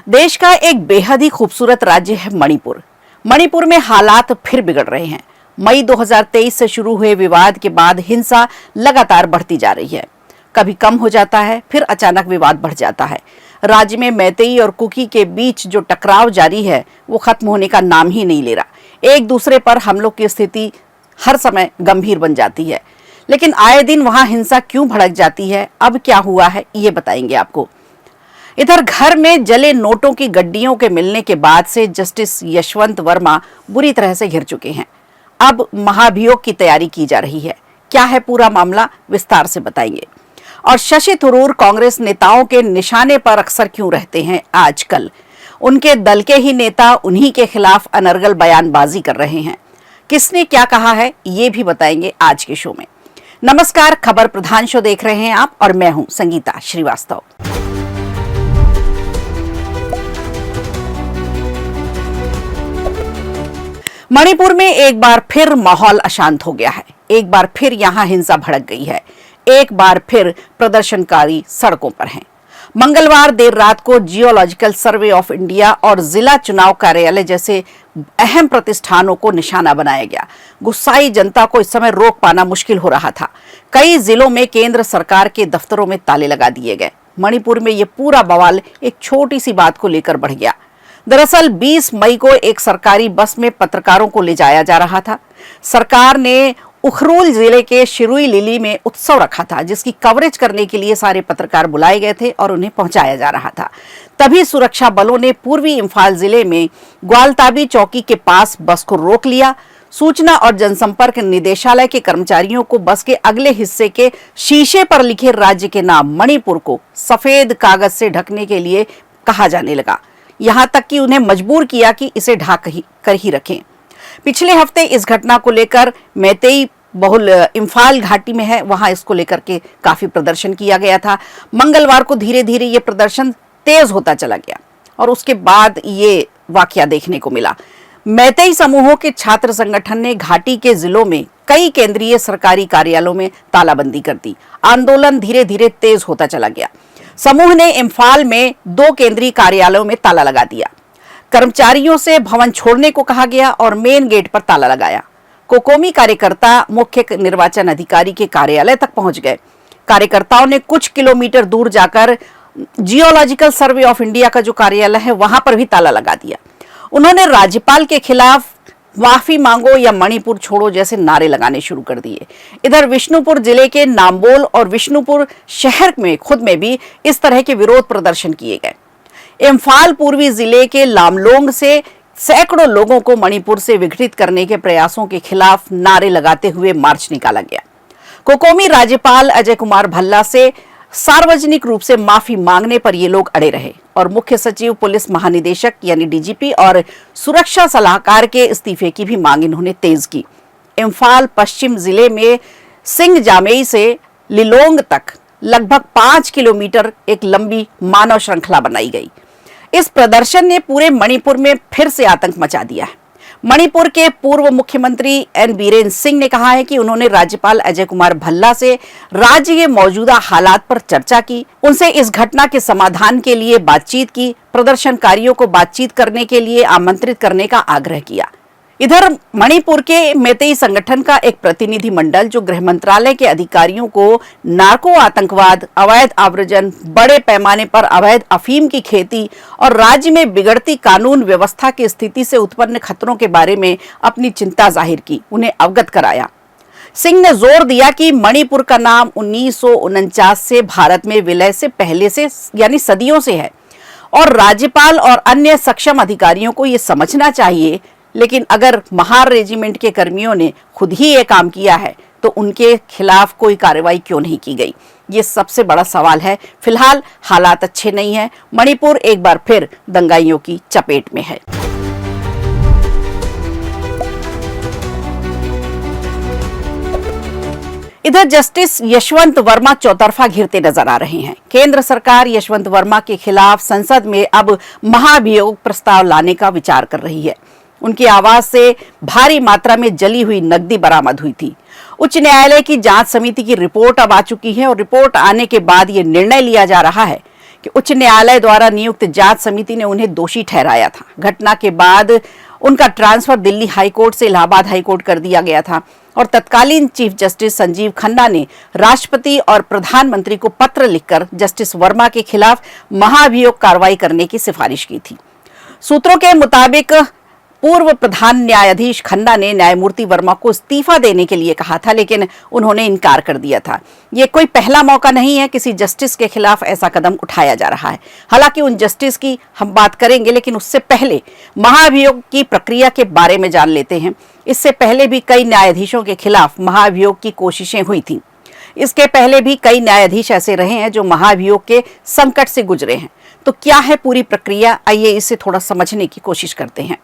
देश का एक बेहद ही खूबसूरत राज्य है मणिपुर। मणिपुर में हालात फिर बिगड़ रहे हैं। मई 2023 से शुरू हुए विवाद के बाद हिंसा लगातार बढ़ती जा रही है। कभी कम हो जाता है, फिर अचानक विवाद बढ़ जाता है। राज्य में मैतेई और कुकी के बीच जो टकराव जारी है वो खत्म होने का नाम ही नहीं ले रहा। एक दूसरे पर हमलों की स्थिति हर समय गंभीर बन जाती है, लेकिन आए दिन वहां हिंसा क्यों भड़क जाती है, अब क्या हुआ है, ये बताएंगे आपको। इधर घर में जले नोटों की गड्डियों के मिलने के बाद से जस्टिस यशवंत वर्मा बुरी तरह से घिर चुके हैं। अब महाभियोग की तैयारी की जा रही है। क्या है पूरा मामला, विस्तार से बताएंगे। और शशि थरूर कांग्रेस नेताओं के निशाने पर अक्सर क्यों रहते हैं आजकल? उनके दल के ही नेता उन्हीं के खिलाफ अनर्गल बयानबाजी कर रहे हैं। किसने क्या कहा है, ये भी बताएंगे आज के शो में। नमस्कार, खबर प्रधान शो देख रहे हैं आप और मैं हूं संगीता श्रीवास्तव। मणिपुर में एक बार फिर माहौल अशांत हो गया है। एक बार फिर यहां हिंसा भड़क गई है। एक बार फिर प्रदर्शनकारी सड़कों पर हैं। मंगलवार देर रात को जियोलॉजिकल सर्वे ऑफ इंडिया और जिला चुनाव कार्यालय जैसे अहम प्रतिष्ठानों को निशाना बनाया गया। गुस्साई जनता को इस समय रोक पाना मुश्किल हो रहा था। कई जिलों में केंद्र सरकार के दफ्तरों में ताले लगा दिए गए। मणिपुर में यह पूरा बवाल एक छोटी सी बात को लेकर बढ़ गया। दरअसल 20 मई को एक सरकारी बस में पत्रकारों को ले जाया जा रहा था। सरकार ने उखरूल जिले के शिरुई लिली में उत्सव रखा था, जिसकी कवरेज करने के लिए सारे पत्रकार बुलाए गए थे और उन्हें पहुंचाया जा रहा था। तभी सुरक्षा बलों ने पूर्वी इंफाल जिले में ग्वालताबी चौकी के पास बस को रोक लिया। सूचना और जनसंपर्क निदेशालय के कर्मचारियों को बस के अगले हिस्से के शीशे पर लिखे राज्य के नाम मणिपुर को सफेद कागज से ढकने के लिए कहा जाने लगा। यहां तक कि उन्हें मजबूर किया कि इसे ढक कर ही रखें। पिछले हफ्ते इस घटना को लेकर मैतेई बहुल इंफाल घाटी में है, वहां इसको लेकर के काफी प्रदर्शन किया गया था। मंगलवार को धीरे धीरे ये प्रदर्शन तेज होता चला गया और उसके बाद ये वाकया देखने को मिला। मैतेई समूहों के छात्र संगठन ने घाटी के जिलों में कई केंद्रीय सरकारी कार्यालयों में तालाबंदी कर दी। आंदोलन धीरे धीरे तेज होता चला गया। समूह ने इम्फाल में 2 केंद्रीय कार्यालयों में ताला लगा दिया। कर्मचारियों से भवन छोड़ने को कहा गया और मेन गेट पर ताला लगाया। कोकोमी कार्यकर्ता मुख्य निर्वाचन अधिकारी के कार्यालय तक पहुंच गए। कार्यकर्ताओं ने कुछ किलोमीटर दूर जाकर जियोलॉजिकल सर्वे ऑफ इंडिया का जो कार्यालय है वहां पर भी ताला लगा दिया। उन्होंने राज्यपाल के खिलाफ माफी मांगो या मणिपुर छोड़ो जैसे नारे लगाने शुरू कर दिए। इधर विष्णुपुर जिले के नाम्बोल और विष्णुपुर शहर में खुद में भी इस तरह के विरोध प्रदर्शन किए गए। इम्फाल पूर्वी जिले के लामलोंग से सैकड़ों लोगों को मणिपुर से विघटित करने के प्रयासों के खिलाफ नारे लगाते हुए मार्च निकाला गया। कोकोमी राज्यपाल अजय कुमार भल्ला से सार्वजनिक रूप से माफी मांगने पर ये लोग अड़े रहे और मुख्य सचिव, पुलिस महानिदेशक यानी डीजीपी और सुरक्षा सलाहकार के इस्तीफे की भी मांग इन्होंने तेज की। इम्फाल पश्चिम जिले में सिंह जामेई से लिलोंग तक लगभग 5 किलोमीटर एक लंबी मानव श्रृंखला बनाई गई। इस प्रदर्शन ने पूरे मणिपुर में फिर से आतंक मचा दिया है। मणिपुर के पूर्व मुख्यमंत्री एन बीरेन सिंह ने कहा है कि उन्होंने राज्यपाल अजय कुमार भल्ला से राज्य के मौजूदा हालात पर चर्चा की, उनसे इस घटना के समाधान के लिए बातचीत की, प्रदर्शनकारियों को बातचीत करने के लिए आमंत्रित करने का आग्रह किया। इधर मणिपुर के मैतेई संगठन का एक प्रतिनिधि मंडल जो गृह मंत्रालय के अधिकारियों को नार्को आतंकवाद, अवैध आव्रजन, बड़े पैमाने पर अवैध अफीम की खेती और राज्य में बिगड़ती कानून व्यवस्था की स्थिति से उत्पन्न खतरों के बारे में अपनी चिंता जाहिर की, उन्हें अवगत कराया। सिंह ने जोर दिया कि मणिपुर का नाम 1949 से भारत में विलय से पहले से यानी सदियों से है और राज्यपाल और अन्य सक्षम अधिकारियों को ये समझना चाहिए। लेकिन अगर महार रेजिमेंट के कर्मियों ने खुद ही ये काम किया है तो उनके खिलाफ कोई कार्रवाई क्यों नहीं की गई? ये सबसे बड़ा सवाल है। फिलहाल हालात अच्छे नहीं हैं। मणिपुर एक बार फिर दंगाइयों की चपेट में है। इधर जस्टिस यशवंत वर्मा चौतरफा घिरते नजर आ रहे हैं। केंद्र सरकार यशवंत वर्मा के खिलाफ संसद में अब महाभियोग प्रस्ताव लाने का विचार कर रही है। उनकी आवाज से भारी मात्रा में जली हुई नकदी बरामद हुई थी। उच्च न्यायालय की जांच समिति की रिपोर्ट अब आ चुकी है और रिपोर्ट आने के बाद ये निर्णय लिया जा रहा है कि उच्च न्यायालय द्वारा नियुक्त जांच समिति ने उन्हें दोषी ठहराया था। घटना के बाद उनका ट्रांसफर दिल्ली हाईकोर्ट से इलाहाबाद हाईकोर्ट कर दिया गया था और तत्कालीन चीफ जस्टिस संजीव खन्ना ने राष्ट्रपति और प्रधानमंत्री को पत्र लिखकर जस्टिस वर्मा के खिलाफ महाभियोग कार्रवाई करने की सिफारिश की थी। सूत्रों के मुताबिक पूर्व प्रधान न्यायाधीश खन्ना ने न्यायमूर्ति वर्मा को इस्तीफा देने के लिए कहा था, लेकिन उन्होंने इनकार कर दिया था। ये कोई पहला मौका नहीं है किसी जस्टिस के खिलाफ ऐसा कदम उठाया जा रहा है। हालांकि उन जस्टिस की हम बात करेंगे, लेकिन उससे पहले महाभियोग की प्रक्रिया के बारे में जान लेते हैं। इससे पहले भी कई न्यायाधीशों के खिलाफ महाभियोग की कोशिशें हुई थी। इसके पहले भी कई न्यायाधीश ऐसे रहे हैं जो महाभियोग के संकट से गुजरे हैं। तो क्या है पूरी प्रक्रिया, आइए इसे थोड़ा समझने की कोशिश करते हैं।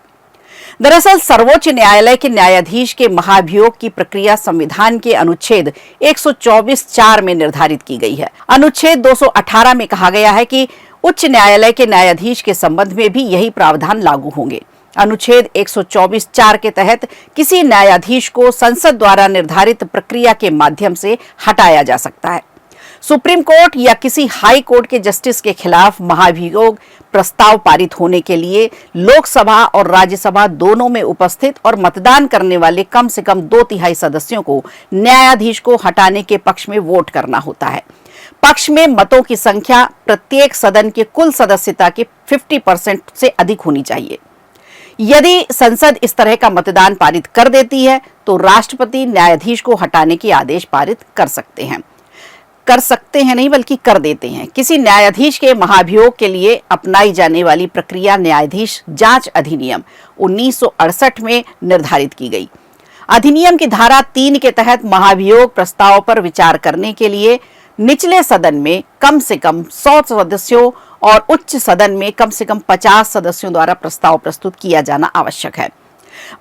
दरअसल सर्वोच्च न्यायालय के न्यायाधीश के महाभियोग की प्रक्रिया संविधान के अनुच्छेद 124(4) में निर्धारित की गई है। अनुच्छेद 218 में कहा गया है कि उच्च न्यायालय के न्यायाधीश के संबंध में भी यही प्रावधान लागू होंगे। अनुच्छेद 124(4) के तहत किसी न्यायाधीश को संसद द्वारा निर्धारित प्रक्रिया के माध्यम से हटाया जा सकता है। सुप्रीम कोर्ट या किसी हाई कोर्ट के जस्टिस के खिलाफ महाभियोग प्रस्ताव पारित होने के लिए लोकसभा और राज्यसभा दोनों में उपस्थित और मतदान करने वाले कम से कम 2/3 सदस्यों को न्यायाधीश को हटाने के पक्ष में वोट करना होता है। पक्ष में मतों की संख्या प्रत्येक सदन के कुल सदस्यता के 50% से अधिक होनी चाहिए। यदि संसद इस तरह का मतदान पारित कर देती है तो राष्ट्रपति न्यायाधीश को हटाने के आदेश पारित कर सकते हैं नहीं बल्कि कर देते हैं। किसी न्यायाधीश के महाभियोग के लिए अपनाई जाने वाली प्रक्रिया न्यायाधीश जांच अधिनियम 1968 में निर्धारित की गई। अधिनियम की धारा 3 के तहत महाभियोग प्रस्ताव पर विचार करने के लिए निचले सदन में कम से कम 100 सदस्यों और उच्च सदन में कम से कम 50 सदस्यों द्वारा प्रस्ताव प्रस्तुत किया जाना आवश्यक है।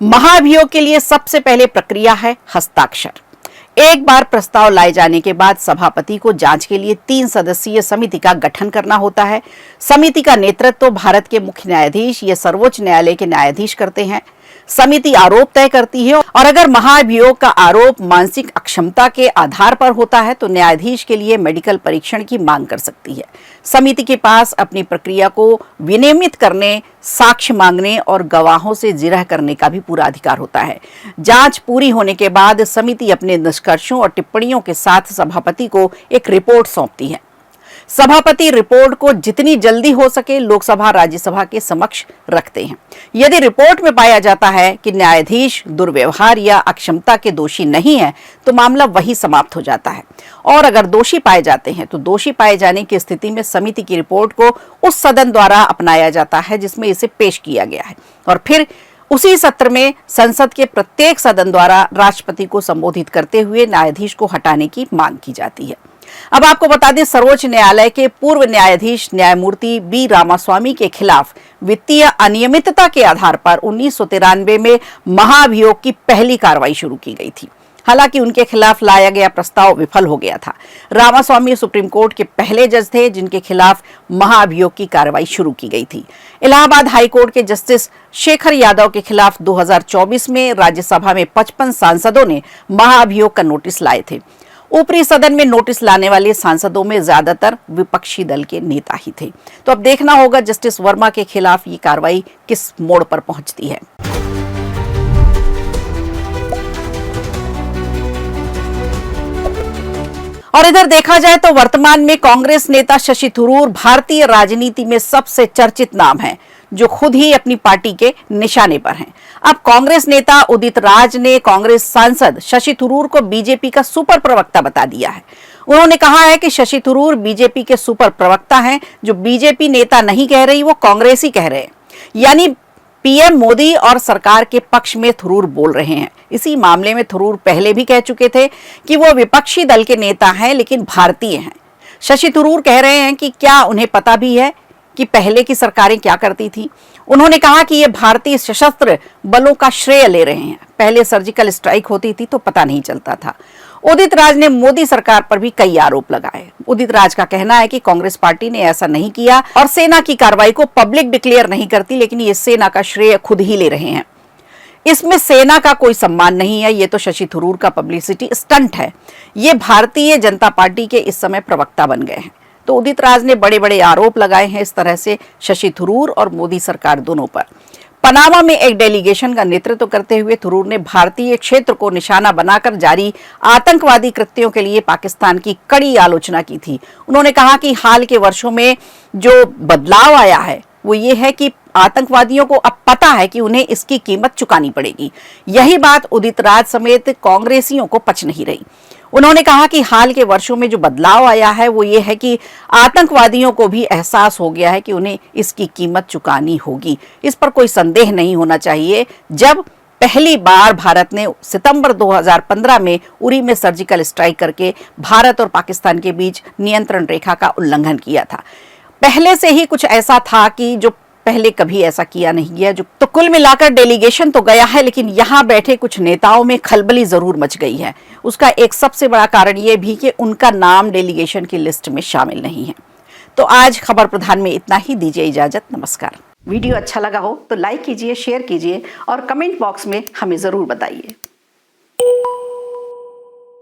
महाभियोग के लिए सबसे पहले प्रक्रिया है हस्ताक्षर। एक बार प्रस्ताव लाए जाने के बाद सभापति को जांच के लिए 3 सदस्यीय समिति का गठन करना होता है। समिति का नेतृत्व भारत के मुख्य न्यायाधीश या सर्वोच्च न्यायालय के न्यायाधीश करते हैं। समिति आरोप तय करती है और अगर महाभियोग का आरोप मानसिक अक्षमता के आधार पर होता है तो न्यायाधीश के लिए मेडिकल परीक्षण की मांग कर सकती है। समिति के पास अपनी प्रक्रिया को विनियमित करने, साक्ष्य मांगने और गवाहों से जिरह करने का भी पूरा अधिकार होता है। जांच पूरी होने के बाद समिति अपने निष्कर्षों और टिप्पणियों के साथ सभापति को एक रिपोर्ट सौंपती है। सभापति रिपोर्ट को जितनी जल्दी हो सके लोकसभा राज्यसभा के समक्ष रखते हैं। यदि रिपोर्ट में पाया जाता है कि न्यायाधीश दुर्व्यवहार या अक्षमता के दोषी नहीं है तो मामला वही समाप्त हो जाता है और अगर दोषी पाए जाते हैं तो दोषी पाए जाने की स्थिति में समिति की रिपोर्ट को उस सदन द्वारा अपनाया जाता है जिसमें इसे पेश किया गया है और फिर उसी सत्र में संसद के प्रत्येक सदन द्वारा राष्ट्रपति को संबोधित करते हुए न्यायाधीश को हटाने की मांग की जाती है। अब आपको बता दें, सर्वोच्च न्यायालय के पूर्व न्यायाधीश न्यायमूर्ति बी रामास्वामी के खिलाफ वित्तीय अनियमितता के आधार पर 1993 में महाभियोग की पहली कार्रवाई शुरू की गई थी। हालांकि उनके खिलाफ लाया गया प्रस्ताव विफल हो गया था। रामास्वामी सुप्रीम कोर्ट के पहले जज थे जिनके खिलाफ महाभियोग की कार्रवाई शुरू की गई थी। इलाहाबाद हाई कोर्ट के जस्टिस शेखर यादव के खिलाफ 2024 में राज्यसभा में 55 सांसदों ने महाभियोग का नोटिस लाए थे। ऊपरी सदन में नोटिस लाने वाले सांसदों में ज्यादातर विपक्षी दल के नेता ही थे। तो अब देखना होगा जस्टिस वर्मा के खिलाफ ये कार्रवाई किस मोड़ पर पहुंचती है। और इधर देखा जाए तो वर्तमान में कांग्रेस नेता शशि थरूर भारतीय राजनीति में सबसे चर्चित नाम है जो खुद ही अपनी पार्टी के निशाने पर हैं। अब कांग्रेस नेता उदित राज ने कांग्रेस सांसद शशि थरूर को बीजेपी का सुपर प्रवक्ता बता दिया है। उन्होंने कहा है कि शशि थरूर बीजेपी के सुपर प्रवक्ता हैं। जो बीजेपी नेता नहीं कह रही वो कांग्रेस ही कह रहे हैं, यानी पीएम मोदी और सरकार के पक्ष में थरूर बोल रहे हैं। इसी मामले में थरूर पहले भी कह चुके थे कि वो विपक्षी दल के नेता हैं लेकिन भारतीय हैं। शशि थरूर कह रहे हैं कि क्या उन्हें पता भी है कि पहले की सरकारें क्या करती थी। उन्होंने कहा कि ये भारतीय सशस्त्र बलों का श्रेय ले रहे हैं। पहले सर्जिकल स्ट्राइक होती थी तो पता नहीं चलता था। उदित राज ने मोदी सरकार पर भी कई आरोप लगाए। उदित राज का कहना है कि कांग्रेस पार्टी ने ऐसा नहीं किया और सेना की कार्रवाई को पब्लिक डिक्लेयर नहीं करती, लेकिन ये सेना का श्रेय खुद ही ले रहे हैं। इसमें सेना का कोई सम्मान नहीं है, ये तो शशि थरूर का पब्लिसिटी स्टंट है। ये भारतीय जनता पार्टी के इस समय प्रवक्ता बन गए हैं। तो उदित राज ने बड़े बड़े आरोप लगाए हैं इस तरह से शशि थरूर और मोदी सरकार दोनों पर। पनामा में एक डेलीगेशन का नेतृत्व करते हुए थरूर ने भारतीय क्षेत्र को निशाना बनाकर जारी आतंकवादी कृत्यों के लिए पाकिस्तान की कड़ी आलोचना की थी। उन्होंने कहा कि हाल के वर्षों में जो बदलाव आया है वो ये है कि आतंकवादियों को अब पता है कि उन्हें इसकी कीमत चुकानी पड़ेगी। यही बात उदित राज समेत कांग्रेसियों को पच नहीं रही। उन्होंने कहा कि हाल के वर्षों में जो बदलाव आया है वो ये है कि आतंकवादियों को भी एहसास हो गया है कि उन्हें इसकी कीमत चुकानी होगी। इस पर कोई संदेह नहीं होना चाहिए। जब पहली बार भारत ने सितंबर 2015 में उरी में सर्जिकल स्ट्राइक करके भारत और पाकिस्तान के बीच नियंत्रण रेखा का उल्लंघन किया था, पहले से ही कुछ ऐसा था कि जो पहले कभी ऐसा किया नहीं गया। जो तो कुल मिलाकर डेलीगेशन तो गया है, लेकिन यहाँ बैठे कुछ नेताओं में खलबली जरूर मच गई है। उसका एक सबसे बड़ा कारण ये भी कि उनका नाम डेलीगेशन की लिस्ट में शामिल नहीं है। तो आज खबर प्रधान में इतना ही। दीजिए इजाजत, नमस्कार। वीडियो अच्छा लगा हो तो लाइक कीजिए, शेयर कीजिए और कमेंट बॉक्स में हमें जरूर बताइए।